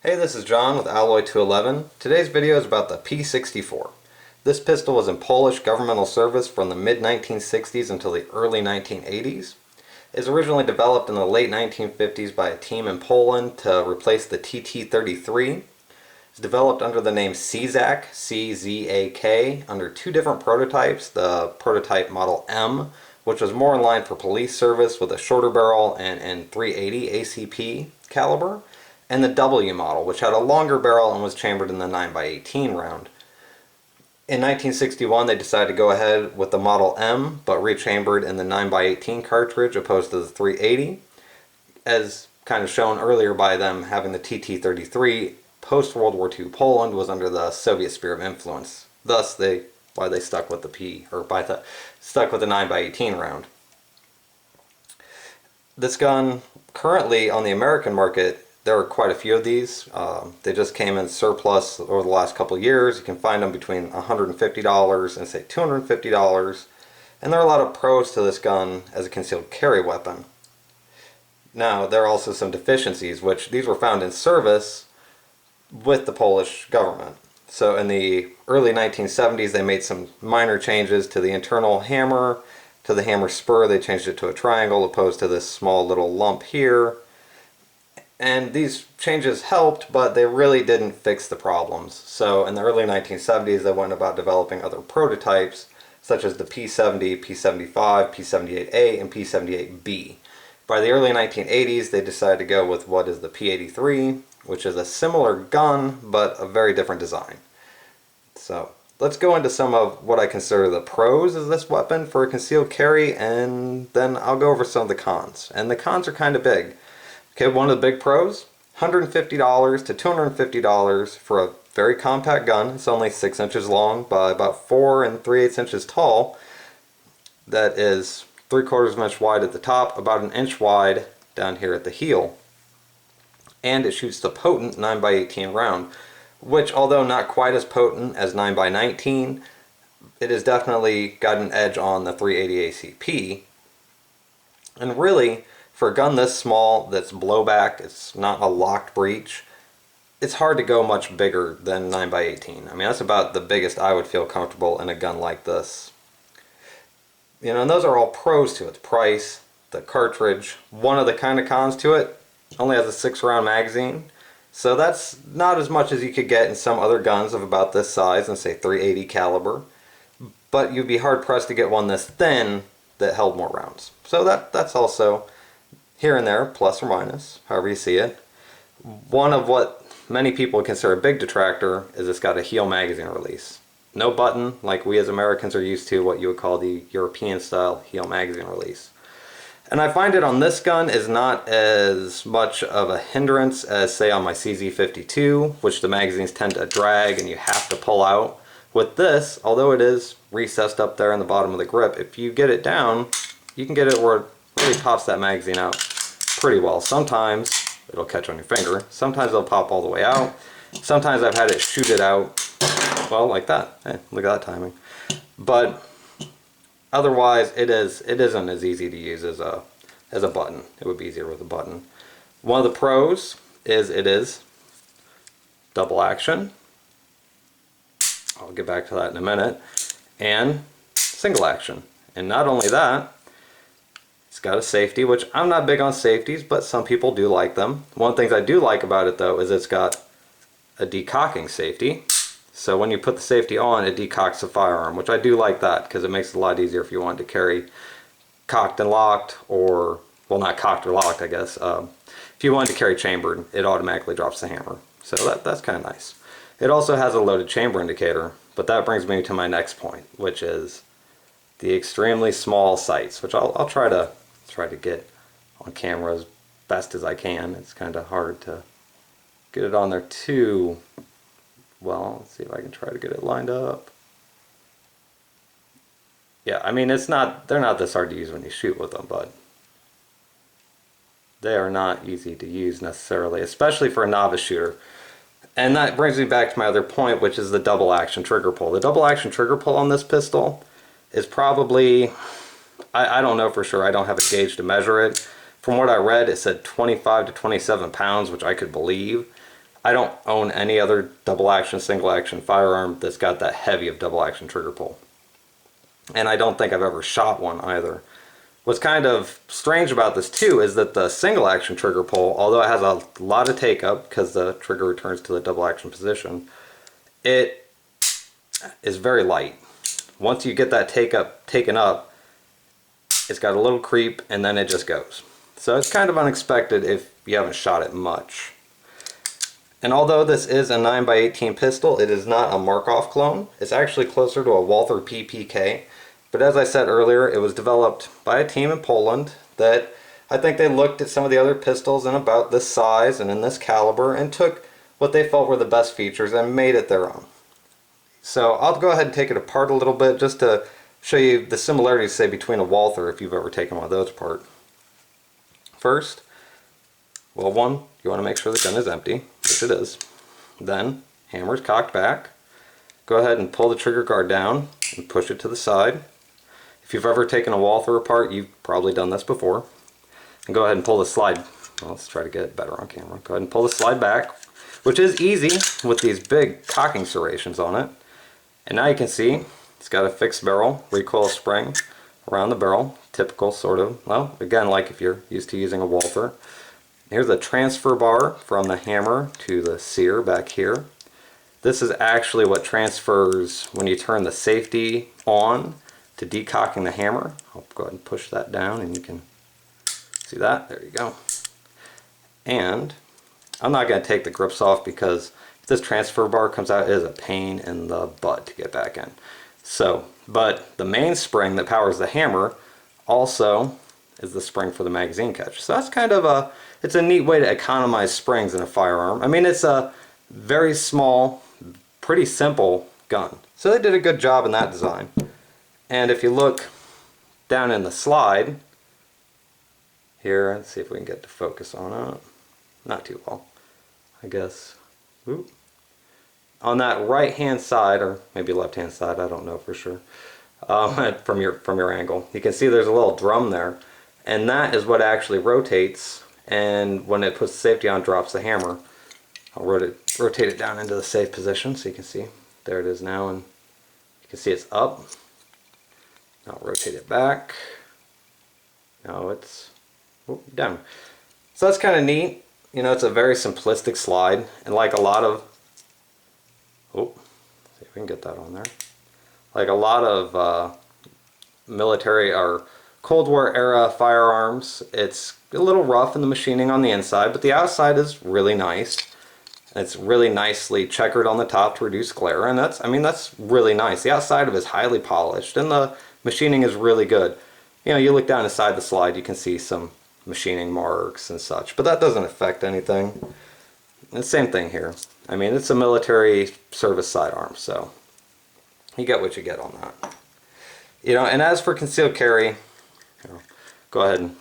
Hey, this is John with Alloy 211. Today's video is about the P64. This pistol was in Polish governmental service from the mid-1960s until the early 1980s. It was originally developed in the late 1950s by a team in Poland to replace the TT-33. It's developed under the name CZAK, C-Z-A-K, under two different prototypes. The prototype Model M, which was more in line for police service with a shorter barrel and 380 ACP caliber, and the W model, which had a longer barrel and was chambered in the 9x18 round. In 1961, they decided to go ahead with the Model M, but rechambered in the 9x18 cartridge opposed to the 380. As kind of shown earlier by them having the TT-33, post-World War II Poland was under the Soviet sphere of influence. Thus, why they stuck with the stuck with the 9x18 round. This gun, currently on the American market, there are quite a few of these. They just came in surplus over the last couple of years. You can find them between $150 and say $250. And there are a lot of pros to this gun as a concealed carry weapon. Now, there are also some deficiencies, which these were found in service with the Polish government. So in the early 1970s, they made some minor changes to the internal hammer, to the hammer spur. They changed it to a triangle opposed to this small little lump here. And these changes helped, but they really didn't fix the problems. So in the early 1970s, they went about developing other prototypes, such as the P70, P75, P78A, and P78B. By the early 1980s, they decided to go with what is the P83, which is a similar gun, but a very different design. So let's go into some of what I consider the pros of this weapon for a concealed carry, and then I'll go over some of the cons. And the cons are kind of big. Okay, one of the big pros, $150 to $250 for a very compact gun. It's only 6 inches long by about 4 3/8 inches tall. That is 3/4 of an inch wide at the top, about an inch wide down here at the heel. And it shoots the potent 9x18 round, which, although not quite as potent as 9x19, it has definitely got an edge on the 380 ACP. And really, for a gun this small, that's blowback, it's not a locked breech, it's hard to go much bigger than 9x18. I mean, that's about the biggest I would feel comfortable in a gun like this. You know, and those are all pros to it. The price, the cartridge. One of the kind of cons to it, only has a 6-round magazine. So that's not as much as you could get in some other guns of about this size and say 380 caliber. But you'd be hard pressed to get one this thin that held more rounds. So that's also here and there, plus or minus, however you see it. One of what many people consider a big detractor is it's got a heel magazine release. No button, like we as Americans are used to, what you would call the European style heel magazine release. And I find it on this gun is not as much of a hindrance as, say, on my CZ52, which the magazines tend to drag and you have to pull out. With this, although it is recessed up there in the bottom of the grip, if you get it down, you can get it where it really pops that magazine out pretty well. Sometimes it'll catch on your finger. Sometimes it'll pop all the way out. Sometimes I've had it shoot it out, well, like that. Hey, look at that timing. But otherwise, it isn't as easy to use as a button. It would be easier with a button. One of the pros is it is double action. I'll get back to that in a minute. And single action. And not only that, it's got a safety, which I'm not big on safeties, but some people do like them. One of the things I do like about it, though, is it's got a decocking safety. So when you put the safety on, it decocks the firearm, which I do like that because it makes it a lot easier if you want to carry cocked and locked, or, well, not cocked or locked, I guess. If you wanted to carry chambered, it automatically drops the hammer. So that's kind of nice. It also has a loaded chamber indicator, but that brings me to my next point, which is the extremely small sights, which I'll try to get on camera as best as I can. It's kind of hard to get it on there too well. Let's see if I can try to get it lined up. Yeah, I mean, they're not this hard to use when you shoot with them, but they are not easy to use necessarily, especially for a novice shooter. And that brings me back to my other point, which is the double action trigger pull. The double action trigger pull on this pistol is probably, I don't know for sure, I don't have a gauge to measure it. From what I read, it said 25 to 27 pounds, which I could believe. I don't own any other double action, single action firearm that's got that heavy of double action trigger pull. And I don't think I've ever shot one either. What's kind of strange about this too is that the single action trigger pull, although it has a lot of take up because the trigger returns to the double action position, it is very light. Once you get that taken up, it's got a little creep and then it just goes. So it's kind of unexpected if you haven't shot it much. And although this is a 9x18 pistol, it is not a Markov clone. It's actually closer to a Walther PPK. But as I said earlier, it was developed by a team in Poland that I think they looked at some of the other pistols in about this size and in this caliber and took what they felt were the best features and made it their own. So I'll go ahead and take it apart a little bit just to show you the similarities, say, between a Walther if you've ever taken one of those apart. First, well, one, you want to make sure the gun is empty, which it is. Then, hammer's cocked back. Go ahead and pull the trigger guard down and push it to the side. If you've ever taken a Walther apart, you've probably done this before. And go ahead and pull the slide. Well, let's try to get it better on camera. Go ahead and pull the slide back, which is easy with these big cocking serrations on it. And now you can see it's got a fixed barrel, recoil spring around the barrel. Typical sort of, well, again, like if you're used to using a Walther. Here's a transfer bar from the hammer to the sear back here. This is actually what transfers when you turn the safety on to decocking the hammer. I'll go ahead and push that down and you can see that. There you go. And I'm not going to take the grips off because if this transfer bar comes out, it is a pain in the butt to get back in. So, but the main spring that powers the hammer also is the spring for the magazine catch. So that's kind of it's a neat way to economize springs in a firearm. I mean, it's a very small, pretty simple gun. So they did a good job in that design. And if you look down in the slide, here, let's see if we can get to focus on it. Not too well, I guess. Ooh. On that right hand side, or maybe left hand side, I don't know for sure, from your angle, you can see there's a little drum there, and that is what actually rotates, and when it puts the safety on, drops the hammer. I'll rotate it down into the safe position so you can see. There it is now, and you can see it's up. Now I'll rotate it back. Now it's down. So that's kind of neat. You know, it's a very simplistic slide, and like a lot of, see if we can get that on there. Like a lot of military or Cold War era firearms, it's a little rough in the machining on the inside, but the outside is really nice. It's really nicely checkered on the top to reduce glare, and that's really nice. The outside of it is highly polished, and the machining is really good. You know, you look down inside the slide, you can see some machining marks and such, but that doesn't affect anything. And the same thing here. I mean, it's a military service sidearm, so you get what you get on that. You know, and as for concealed carry, go ahead and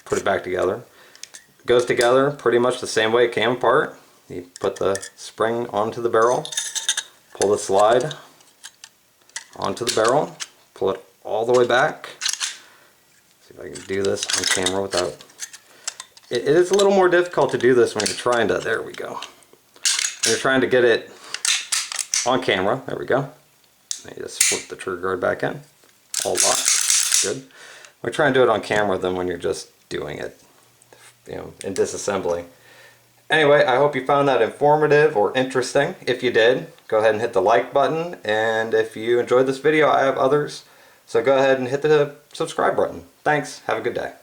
put it back together. It goes together pretty much the same way it came apart. You put the spring onto the barrel, pull the slide onto the barrel, pull it all the way back. See if I can do this on camera without... It is a little more difficult to do this when you're trying to... There we go. When you're trying to get it on camera. There we go. And you just flip the trigger guard back in. All locked. Good. We're trying to do it on camera than when you're just doing it, you know, in disassembly. Anyway, I hope you found that informative or interesting. If you did, go ahead and hit the like button. And if you enjoyed this video, I have others. So go ahead and hit the subscribe button. Thanks. Have a good day.